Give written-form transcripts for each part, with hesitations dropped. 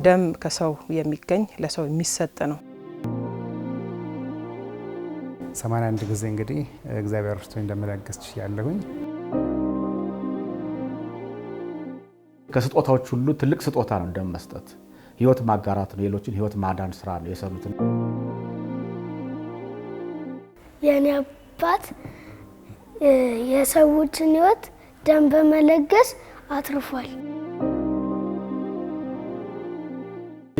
ደም ከሰው የሚገኝ ለሰው የሚሰጥ ነው 81 ጊዜ እንግዲህ እግዚአብሔር እርሱ እንደመለገስ ያለሁኝ ከስጦታዎች ሁሉ ትልቅ ስጦታ ነው ደም መስጠት ህይወት ማጋራት ነው ሌሎችን ህይወት ማዳን ስራ ነው የሰሩት የኔ አባት የሰዎችን ህይወት ደም በመለገስ አትርፏል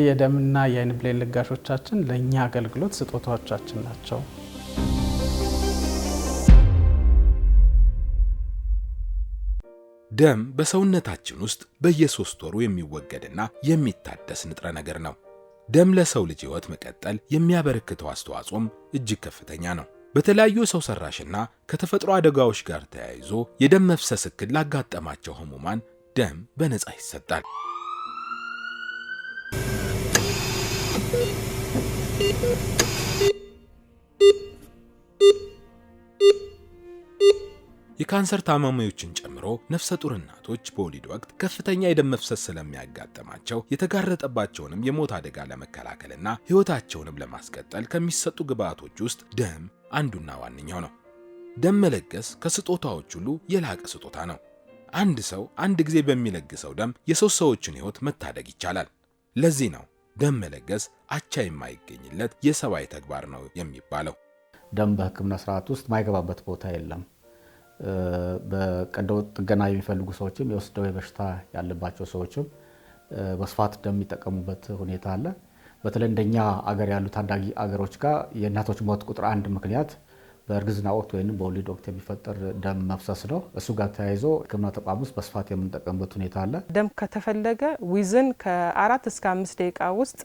የደምና የአይን ብሌን ለጋሾቻችን ለኛ አገልግሎት ስጦታዎቻችን ናቸው ደም በሰውነታችን ውስጥ በየ3 ወሩ የሚወገድና የሚታደስ ንጥረ ነገር ነው ደም ለሰው ልጅ ህይወት መቀጠል የሚያበረክተው አስተዋጽኦም እጅግ ከፍተኛ ነው በተለያዩ ሰው ሰራሽና ከተፈጥሮ አደጋዎች ጋር ተያይዞ የደም መፍሰስ እክል ላጋጠማቸው ህሙማን ደም በነፃ ይሰጣል የካንሰር ታማሚዎችን ጨምሮ ነፍሰ ጡር እናቶች በወሊድ ወቅት ከፍተኛ የደም መፍሰስ ስለሚያጋጥማቸው የተጋረጠባቸውንም የሞት አደጋ ለመከላከልና ህይወታቸውንም ለማስቀጠል ከሚሰጡ ግብአቶች ውስጥ ደም አንዱና ዋነኛው ነው ደም መለገስ ከስጦታዎች ሁሉ የላቀ ስጦታ ነው አንድ ሰው አንድ ጊዜ በሚለግሰው ደም የሶስት ሰዎችን ህይወት መታደግ ይቻላል ለዚህ ነው ደም መለገስ አቻ የማይገኝለት የሰብአዊ ተግባር ነው የሚባለው ደም በህክምና ስርዓት ውስጥ ማይገባበት ቦታ የለም በቀዶ ጥገና የሚፈልጉ ሰዎችም የወስደው የበሽታ ያለባቸው ሰዎችም በስፋት ደም የሚጠቀሙበት ሁኔታ አለ በተለይ እንደኛ አገር ያሉ ታዳጊ አገሮች ጋር የእናቶች ሞት ቁጥር 1 ምክንያት በእርግዝና ወቅት ወይንም በወሊድ ወቅት የሚፈጠር ደም መፍሰስ ነው እሱ ጋር ተያይዞ ህክምና ተቋም ውስጥ በስፋት የምንጠቀምበት ሁኔታ አለ ደም ከተፈለገ ዊዝን ከ4 እስከ 5 ደቂቃ ውስጥ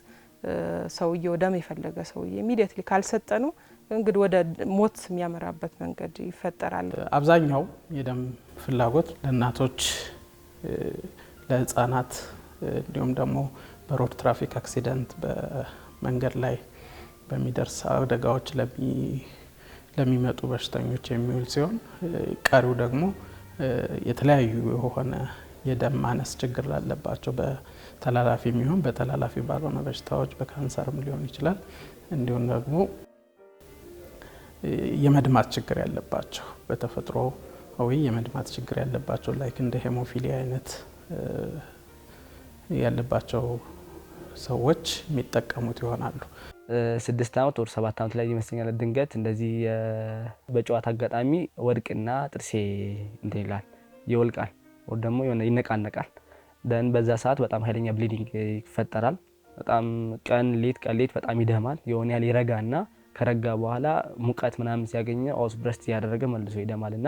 ሰውየው ደም የፈለገ ሰውዬ ኢሚዲየትሊ ካልሰጠኑ እንግዲህ ወደ ሞት የሚያመራበት መንገድ ይፈጠራል አብዛኛው የደም ፍላጎት ለእናቶች ለህፃናት እንዲሁም ደግሞ በሮድ ትራፊክ አክሲደንት በመንገድ ላይ በሚደርስ አደጋዎች ለሚመጡ በሽተኞች የሚውል ሲሆን ቀሪው ደግሞ የተለያዩ የሆነ የደም ማነስ ችግር ላለባቸው በተላላፊ የሚሆን በተላላፊ ባልሆነ በሽታዎች በካንሰርም ሊሆን ይችላል እንዲሁም ደግሞ የመድማት ችግር ያለባቸው በተፈጥሮ የመድማት ችግር ያለባቸው ላይክ እንደ ሄሞፊሊያ አይነት ያለባቸው ሰዎች የሚጠቀሙት ይሆናሉ 6 አመት ወር 7 አመት ላይ ይመስለኛል ድንገት እንደዚህ በጨዋታ አጋጣሚ ወድቅና ጥርሴ እንትን ይላል ይወልቃል ወር ደግሞ ይነቃነቃል ደን በዛ ሰዓት በጣም ኃይለኛ ብሊዲንግ ይፈጠራል በጣም ቀን ሌት በጣም ይደማል የሆነ ያለ ይረጋና ከረጋ በኋላ ሙቀት ምናምን ሲያገኝ ኦስ ብረስት ያደረገ መልሶ ይደማልና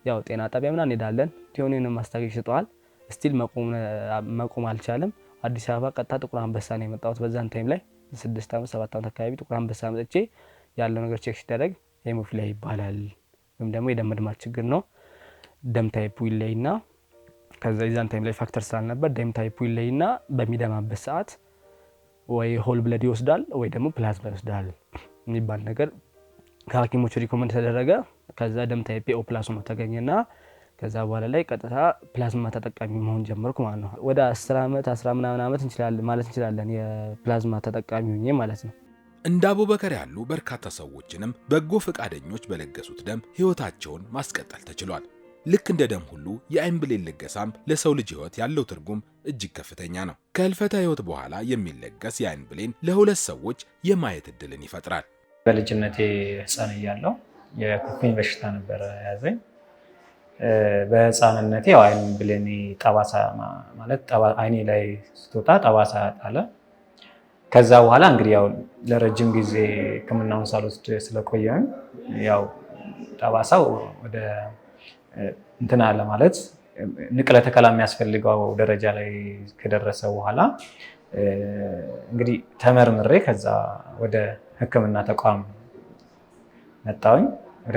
ያው ጤና ጣቢያ ምናምን ሄዳለን ቲዮኒንም ማስታገሽ ይሰጣል ስቲል መቆም አልቻለም አዲስ አበባ ቀጣ ጥቁር አንበሳ ነው የመጣሁት በዛን ታይም ላይ 6 አመት 7 አመት አካባቢ ጥቁር አንበሳ መጥቼ ያለው ነገር ቼክ ሲደረግ ሄሞፊሊያ ይባላል ወይም ደግሞ የደም መድማት ችግር ነው ደም ታይፑ ይለይና ከዛ ይዛን ታይም ላይ ፋክተር ስላልነበር ደም ታይፑ ይለይና በሚደማበት ሰዓት ወይ ሆል ብለድ ይወስዳል ወይ ደግሞ ፕላዝማ ይወስዳል የሚባል ነገር ከሐኪሞች ሪኮመንድ ተደረገ ከዛ ደም ታይፕ ኦ ፕላስ ነው ተገኘና ከዛ በኋላ ላይ ቀጥታ ፕላዝማ ተጠቃሚ መሆን ጀመርኩ ማለት ነው ወደ 10 አመት 10 ምናምን አመት እንችላለን የፕላዝማ ተጠቃሚ ሆኜ ማለት ነው እንደ አቡበከር ያሉ በርካታ ሰዎችንም በጎ ፈቃደኞች በለገሱት ደም ህይወታቸውን ማስቀጠል ተችሏል ልክ እንደ ደም ሁሉ የአይን ብሌን ለገሳም ለሰው ልጅ ህይወት ያለው ትርጉም እጅግ ከፍተኛ ነው ከህልፈተ ህይወት በኋላ የሚለገስ የአይን ብሌን ለሁለት ሰዎች የማየት እድልን ይፈጥራል በልጅነቴ ህፃን እያለሁ የኩፍኝ በሽታ ነበር ያዘኝ በህፃንነቴ አይን ብሌኔ ጠባሳ ማለት አይኔ ላይ ስትወጣ ጠባሳ ጣለ ከዛ በኋላ እንግዲህ ያው ለረጅም ጊዜ ህክምናውን ሳልወስድ ስለቆየኝ ያው ጠባሳው ወደ እንትና ለማለት ንቅለ ተከላ የሚያስፈልገው ደረጃ ላይ ከደረሰ በኋላ እንግዲህ ተመርምሬ ከዛ ወደ ህክምና ተቋም መጣሁኝ ወደ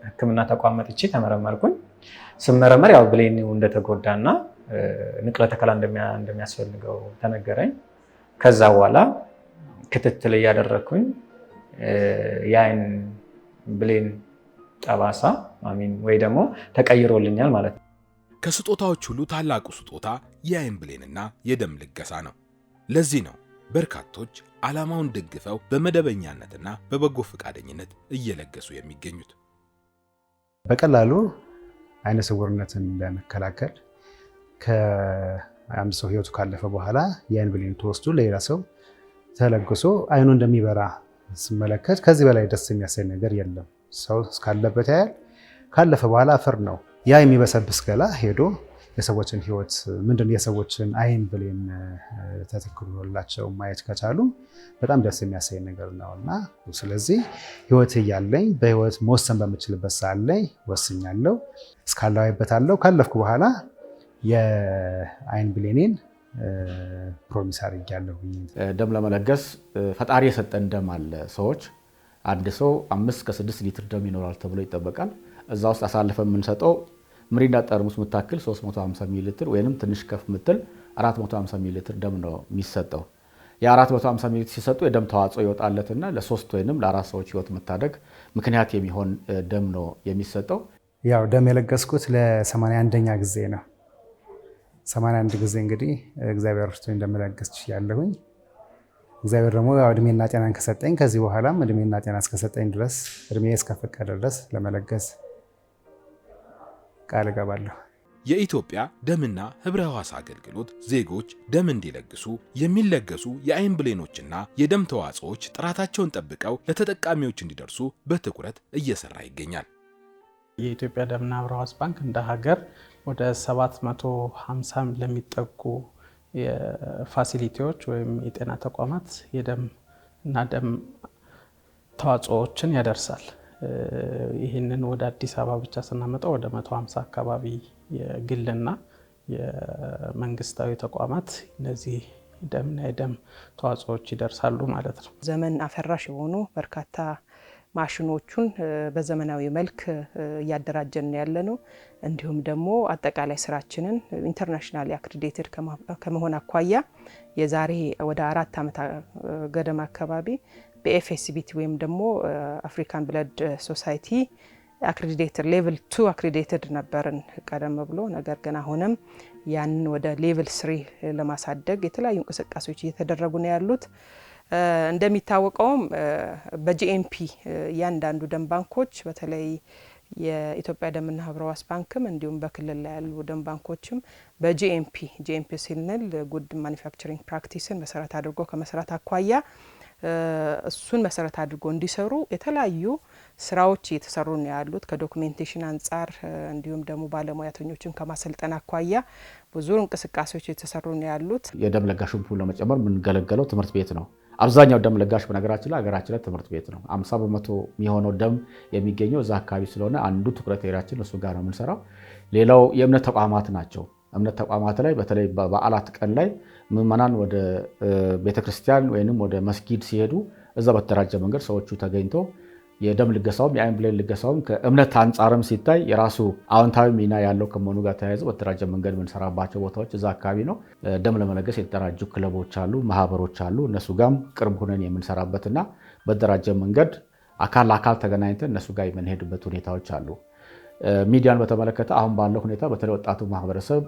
ህክምና ተቋም መጥቼ ተመረመርኩኝ ስመረመር ያው ብሌኑ እንደተጎዳና ንቅለ ተከላ እንደሚያስፈልገው ተነገረኝ ከዛ በኋላ ክትትል ያደረኩኝ የአይን ብሌን ጠባሳ ወይ ደግሞ ተቀይሮልኛል ማለት ነው ከስጦታዎች ሁሉ ታላቁ ስጦታ የአይን ብሌንና የደም ልገሳ ነው ለዚህ ነው በርካቶች ዓላማውን ደግፈው በመደበኛነትና በበጎ ፈቃደኝነት እየለገሱ የሚገኙት። በቀላሉ አይነ ስውርነትን ለመከላከል ከአንድ ሰው ህይወቱ ካለፈ በኋላ የአይን ብሌን ተወስዶ ለሌላ ሰው ተለግሶ አይኑ እንደሚበራ ስመለከት ከዚህ በላይ ደስ የሚያሰኝ ነገር የለም። ሰው እስካለበት ያያል፣ ካለፈ በኋላ አፈር ነው። ያ የሚበሰብስ ገላ ሄዶ የሰዎችን ህይወት ምንድነው የሰዎችን አይን ብሌን ተተክሎላቸው ማየት ከቻሉ በጣም ደስ የሚያሰኝ ነገር ነውና ስለዚህ ህይወት እያለኝ በህይወት መወሰን በምችልበት ሰዓት ላይ ወስኛለሁ። እስካለሁበታለሁ ካለፍኩ በኋላ የአይን ብሌኔን ፕሮሚስ አድርጌያለሁ። ደም ለመለገስ ፈጣሪ የሰጠን ደም አለ። ሰዎች አንድ ሰው 5 ከ6 ሊትር ደም ይኖራል ተብሎ ይጠበቃል። እዛ ውስጥ አሳልፈን የምንሰጠው ምሪንዳ ጠርሙስ ምታክል 350 ሚሊ ሊትር ወይንም ትንሽ ከፍ ምትል 450 ሚሊ ሊትር ደም ነው የሚሰጠው። የ450 ሚሊ ሊትር ሲሰጡ የደም ተዋጽኦ ይወጣለትና ለ3 ወይንም ለ4 ሰዎች ህይወት መታደግ ምክንያት የሚሆን ደም ነው የሚሰጠው። ያው ደም የለገስኩት ለ81ኛ ጊዜ ነው። 81 ጊዜ እንግዲህ እግዚአብሔር እርቶኝ እንደምለገስ ያለሁኝ። እግዚአብሔር ደግሞ እድሜና ጤናን ከሰጠኝ ከዚህ በኋላም እድሜና ጤና እስከሰጠኝ ድረስ እድሜ እስከፈቀደ ድረስ ለመለገስ ቃል እገባለሁ። የኢትዮጵያ ደምና ህብረ ሕዋስ አገልግሎት ዜጎች ደም እንዲለግሱ የሚለገሱ የአይን ብሌኖችና የደም ተዋጽኦዎች ጥራታቸውን ጠብቀው ለተጠቃሚዎች እንዲደርሱ በትኩረት እየሰራ ይገኛል። የኢትዮጵያ ደምና ህብረ ሕዋስ ባንክ እንደ ሀገር ወደ 750 ለሚጠጉ የፋሲሊቲዎች ወይም የጤና ተቋማት የደም እና ደም ተዋጽኦዎችን ያደርሳል። ይህንን ወደ አዲስ አበባ ብቻ ስናመጣው ወደ 150 አካባቢ የግልና የመንግስታዊ ተቋማት እነዚህ ደምና የደም ተዋጽኦዎች ይደርሳሉ ማለት ነው። ዘመን አፈራሽ የሆኑ በርካታ ማሽኖቹን በዘመናዊ መልክ እያደራጀን ያለ ነው። እንዲሁም ደግሞ አጠቃላይ ስራችንን ኢንተርናሽናል አክሬዲቴድ ከመሆን አኳያ የዛሬ ወደ 4 ዓመት ገደማ አካባቢ በኤፍኤስቢቲ ወይም ደግሞ አፍሪካን ብለድ ሶሳይቲ አክሬዲቴድ ሌቭል 2 አክሬዲቴድ ነበርን ቀደም ብሎ። ነገር ግን አሁንም ያንን ወደ ሌቭል 3 ለማሳደግ የተለያዩ እንቅስቃሴዎች እየተደረጉ ነው ያሉት። እንደሚታወቀውም በጂኤምፒ እያንዳንዱ ደም ባንኮች በተለይ የኢትዮጵያ ደምና ህብረ ሕዋስ ባንክም እንዲሁም በክልል ላይ ያሉ ደም ባንኮችም በጂኤምፒ ሲንል ጉድ ማኒፋክቸሪንግ ፕራክቲስን መሰረት አድርጎ ከመስራት አኳያ እሱን መሰረት አድርጎ እንዲሰሩ የተለያዩ ስራዎች እየተሰሩ ነው ያሉት። ከዶክሜንቴሽን አንጻር እንዲሁም ደግሞ ባለሙያተኞችን ከማሰልጠን አኳያ ብዙ እንቅስቃሴዎች እየተሰሩ ነው ያሉት። የደም ለጋሹን ፑል ለመጨመር የምንገለገለው ትምህርት ቤት ነው። አብዛኛው ደም ለጋሽ በነገራችን ላይ ሀገራችን ላይ ትምህርት ቤት ነው። 50% የሚሆነው ደም የሚገኘው እዛ አካባቢ ስለሆነ አንዱ ትኩረት ኤሪያችን እሱ ጋር ነው የምንሰራው። ሌላው የእምነት ተቋማት ናቸው። እምነት ተቋማት ላይ በተለይ በበዓላት ቀን ላይ ምዕመናን ወደ ቤተክርስቲያን ወይንም ወደ መስጊድ ሲሄዱ እዛ በተደራጀ መንገድ ሰዎቹ ተገኝቶ የደም ልገሳውም የአይን ብሌን ልገሳውም ከእምነት አንጻርም ሲታይ የራሱ አዎንታዊ ሚና ያለው ከመሆኑ ጋር ተያይዞ በተደራጀ መንገድ የምንሰራባቸው ቦታዎች እዛ አካባቢ ነው። ደም ለመለገስ የተደራጁ ክለቦች አሉ፣ ማህበሮች አሉ። እነሱ ጋርም ቅርብ ሆነን የምንሰራበትና በተደራጀ መንገድ አካል ለአካል ተገናኝተን እነሱ ጋር የምንሄድበት ሁኔታዎች አሉ። ሚዲያን በተመለከተ አሁን ባለው ሁኔታ በተለይ ወጣቱ ማህበረሰብ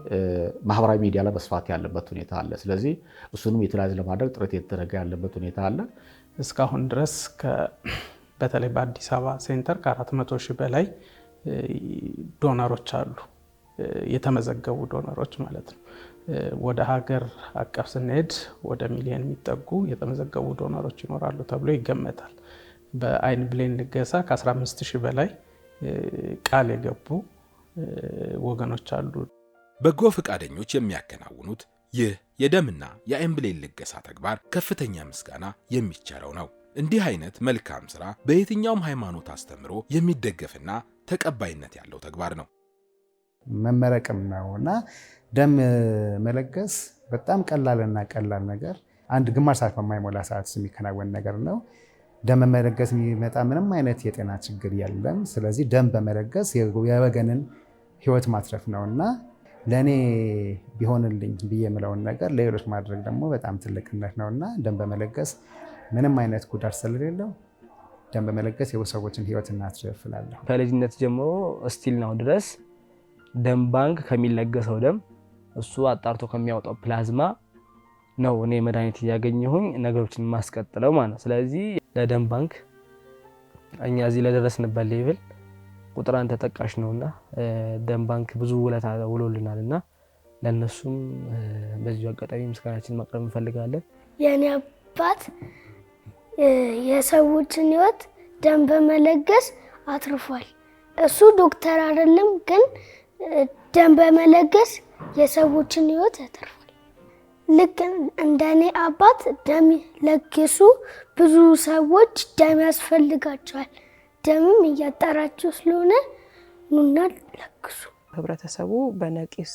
ማህበራዊ ሚዲያ ላይ በስፋት ያለበት ሁኔታ አለ። ስለዚህ እሱንም ዩቲላይዝ ለማድረግ ጥረት የተደረገ ያለበት ሁኔታ አለ። እስካሁን ድረስ በተለይ በአዲስ አበባ ሴንተር ከ400 ሺህ በላይ ዶነሮች አሉ፣ የተመዘገቡ ዶነሮች ማለት ነው። ወደ ሀገር አቀፍ ስንሄድ ወደ ሚሊዮን የሚጠጉ የተመዘገቡ ዶነሮች ይኖራሉ ተብሎ ይገመታል። በአይን ብሌን ልገሳ ከ15 ሺህ በላይ ቃል የገቡ ወገኖች አሉ። በጎ ፈቃደኞች የሚያከናውኑት ይህ የደምና የአይን ብሌን ልገሳ ተግባር ከፍተኛ ምስጋና የሚቸረው ነው። እንዲህ አይነት መልካም ስራ በየትኛውም ሃይማኖት አስተምሮ የሚደገፍና ተቀባይነት ያለው ተግባር ነው። መመረቅም ነውና ደም መለገስ በጣም ቀላልና ቀላል ነገር አንድ ግማሽ ሰዓት በማይሞላ ሰዓት የሚከናወን ነገር ነው። ደም በመለገስ የሚመጣ ምንም አይነት የጤና ችግር የለም። ስለዚህ ደም በመለገስ የወገንን ህይወት ማትረፍ ነውና ለኔ ቢሆንልኝ ብዬ የምለውን ነገር ለሌሎች ማድረግ ደግሞ በጣም ትልቅነት ነውና ደም በመለገስ ምንም አይነት ጉዳት ስለሌለው ደም በመለገስ የሰዎችን ህይወት እናትርፍ እላለሁ። ከልጅነት ጀምሮ ስቲል ነው ድረስ ደም ባንክ ከሚለገሰው ደም እሱ አጣርቶ ከሚያወጣው ፕላዝማ ነው እኔ መድኃኒት እያገኘሁኝ ነገሮችን ማስቀጥለው ማለት። ስለዚህ ለደም ባንክ እኛ እዚህ ለደረስንበት ሌቭል ቁጥር 1 ተጠቃሽ ነውና ደም ባንክ ብዙ ውለታ ውሎልናልና ለነሱም በዚህ አጋጣሚ ምስጋናችን ማቅረብ እንፈልጋለን። የኔ አባት የሰዎችን ህይወት ደም በመለገስ አትርፏል። እሱ ዶክተር አይደለም፣ ግን ደም በመለገስ የሰዎችን ህይወት ያተርፋል። ልክ እንደኔ አባት ደም ለግሱ። ብዙ ሰዎች ደም ያስፈልጋቸዋል። ደምም እያጣራቸው ስለሆነ ኑና ለግሱ። ህብረተሰቡ በነቂስ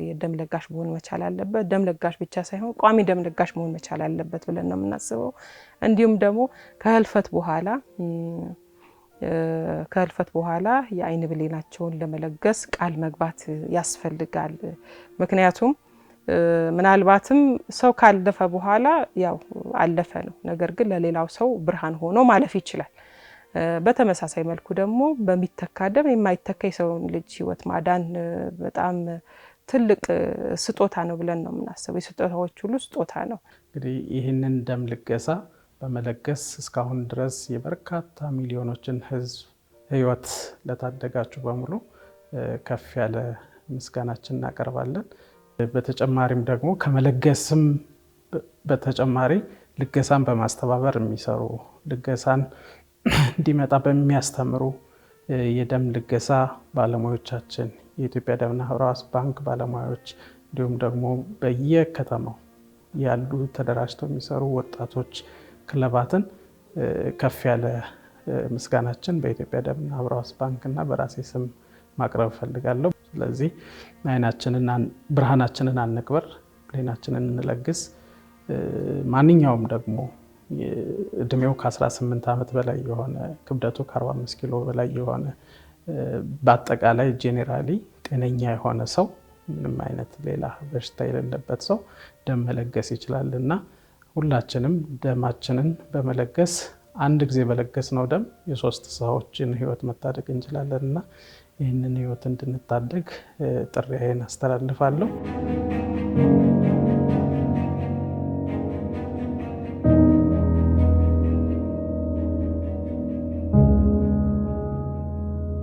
የደም ለጋሽ መሆን መቻል አለበት። ደም ለጋሽ ብቻ ሳይሆን ቋሚ ደም ለጋሽ መሆን መቻል አለበት ብለን ነው የምናስበው። እንዲሁም ደግሞ ከህልፈት በኋላ የአይን ብሌናቸውን ለመለገስ ቃል መግባት ያስፈልጋል። ምክንያቱም ምናልባትም ሰው ካለፈ በኋላ ያው አለፈ ነው፣ ነገር ግን ለሌላው ሰው ብርሃን ሆኖ ማለፍ ይችላል። በተመሳሳይ መልኩ ደግሞ በሚተካ ደም የማይተካ የሰውን ልጅ ህይወት ማዳን በጣም ትልቅ ስጦታ ነው ብለን ነው የምናስበው። የስጦታዎች ሁሉ ስጦታ ነው። እንግዲህ ይህንን ደም ልገሳ በመለገስ እስካሁን ድረስ የበርካታ ሚሊዮኖችን ህዝብ ህይወት ለታደጋችሁ በሙሉ ከፍ ያለ ምስጋናችን እናቀርባለን። በተጨማሪም ደግሞ ከመለገስም በተጨማሪ ልገሳን በማስተባበር የሚሰሩ ልገሳን እንዲመጣ በሚያስተምሩ የደም ልገሳ ባለሙያዎቻችን፣ የኢትዮጵያ ደምና ህብረተሰብ ባንክ ባለሙያዎች እንዲሁም ደግሞ በየከተማው ያሉ ተደራጅተው የሚሰሩ ወጣቶች ክለባትን ከፍ ያለ ምስጋናችን በኢትዮጵያ ደምና ህብረተሰብ ባንክና በራሴ ስም ማቅረብ ፈልጋለሁ። ስለዚህ ብርሃናችንን አንቅበር፣ ብሌናችንን እንለግስ። ማንኛውም ደግሞ እድሜው ከ18 ዓመት በላይ የሆነ ክብደቱ ከ45 ኪሎ በላይ የሆነ በአጠቃላይ ጄኔራሊ ጤነኛ የሆነ ሰው ምንም አይነት ሌላ በሽታ የሌለበት ሰው ደም መለገስ ይችላል እና ሁላችንም ደማችንን በመለገስ አንድ ጊዜ በለገስነው ደም የ3 ሰዎችን ህይወት መታደግ እንችላለን እና ይህንን ህይወት እንድንታደግ ጥሪዬን አስተላልፋለሁ።